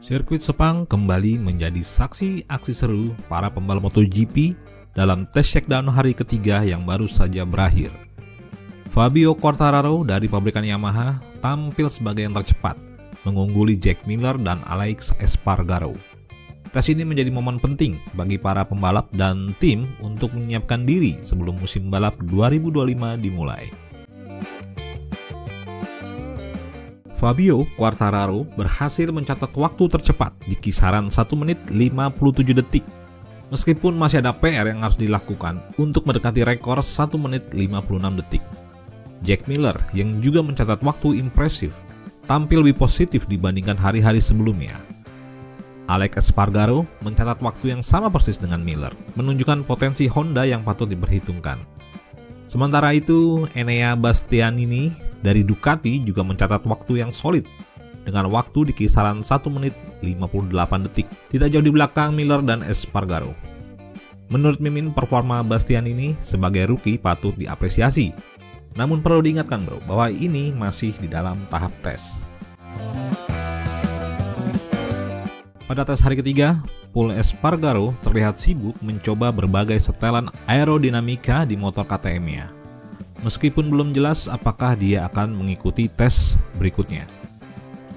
Sirkuit Sepang kembali menjadi saksi aksi seru para pembalap MotoGP dalam tes shakedown hari ketiga yang baru saja berakhir. Fabio Quartararo dari pabrikan Yamaha tampil sebagai yang tercepat, mengungguli Jack Miller dan Alex Espargaro. Tes ini menjadi momen penting bagi para pembalap dan tim untuk menyiapkan diri sebelum musim balap 2025 dimulai. Fabio Quartararo berhasil mencatat waktu tercepat di kisaran 1 menit 57 detik. Meskipun masih ada PR yang harus dilakukan untuk mendekati rekor 1 menit 56 detik. Jack Miller yang juga mencatat waktu impresif, tampil lebih positif dibandingkan hari-hari sebelumnya. Alex Espargaro mencatat waktu yang sama persis dengan Miller, menunjukkan potensi Honda yang patut diperhitungkan. Sementara itu, Enea Bastianini dari Ducati juga mencatat waktu yang solid dengan waktu di kisaran 1 menit 58 detik, tidak jauh di belakang Miller dan Espargaro. Menurut Mimin, performa Bastianini sebagai rookie patut diapresiasi. Namun perlu diingatkan bro, bahwa ini masih di dalam tahap tes. Pada tes hari ketiga, Pol Espargaro terlihat sibuk mencoba berbagai setelan aerodinamika di motor KTM-nya. Meskipun belum jelas apakah dia akan mengikuti tes berikutnya.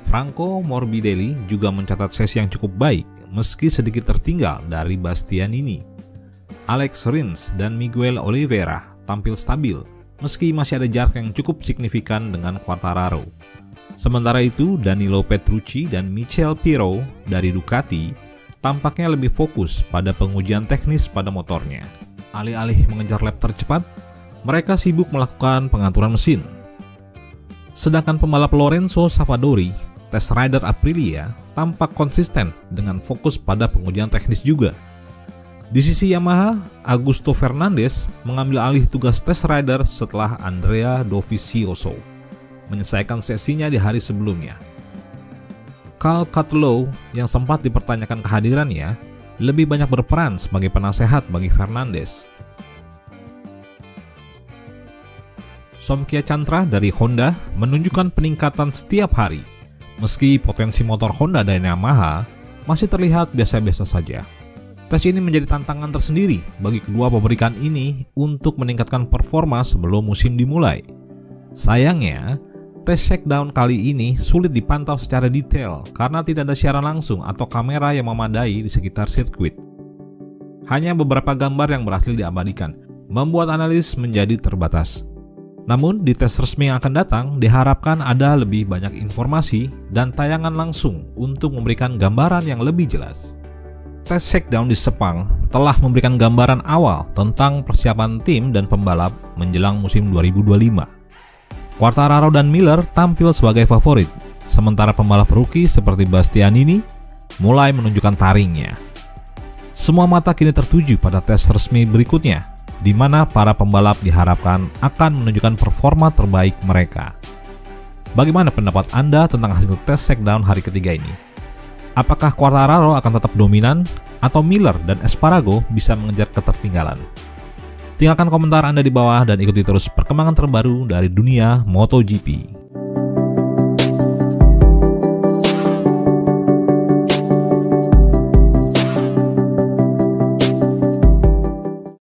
Franco Morbidelli juga mencatat sesi yang cukup baik meski sedikit tertinggal dari Bastianini. Alex Rins dan Miguel Oliveira tampil stabil meski masih ada jarak yang cukup signifikan dengan Quartararo. Sementara itu, Danilo Petrucci dan Michel Pirro dari Ducati tampaknya lebih fokus pada pengujian teknis pada motornya. Alih-alih mengejar lap tercepat, mereka sibuk melakukan pengaturan mesin. Sedangkan pembalap Lorenzo Savadori, test rider Aprilia, tampak konsisten dengan fokus pada pengujian teknis juga. Di sisi Yamaha, Augusto Fernandez mengambil alih tugas test rider setelah Andrea Dovizioso menyelesaikan sesinya di hari sebelumnya. Cal Crutchlow yang sempat dipertanyakan kehadirannya lebih banyak berperan sebagai penasehat bagi Fernandez. Somkia Chantra dari Honda menunjukkan peningkatan setiap hari, meski potensi motor Honda dan Yamaha masih terlihat biasa-biasa saja. Tes ini menjadi tantangan tersendiri bagi kedua pabrikan ini untuk meningkatkan performa sebelum musim dimulai. Sayangnya, tes shakedown kali ini sulit dipantau secara detail karena tidak ada siaran langsung atau kamera yang memadai di sekitar sirkuit. Hanya beberapa gambar yang berhasil diabadikan, membuat analis menjadi terbatas. Namun, di tes resmi yang akan datang, diharapkan ada lebih banyak informasi dan tayangan langsung untuk memberikan gambaran yang lebih jelas. Tes shakedown di Sepang telah memberikan gambaran awal tentang persiapan tim dan pembalap menjelang musim 2025. Quartararo dan Miller tampil sebagai favorit, sementara pembalap rookie seperti Bastianini mulai menunjukkan taringnya. Semua mata kini tertuju pada tes resmi berikutnya, di mana para pembalap diharapkan akan menunjukkan performa terbaik mereka. Bagaimana pendapat Anda tentang hasil tes shakedown hari ketiga ini? Apakah Quartararo akan tetap dominan, atau Miller dan Espargaro bisa mengejar ketertinggalan? Tinggalkan komentar Anda di bawah dan ikuti terus perkembangan terbaru dari dunia MotoGP.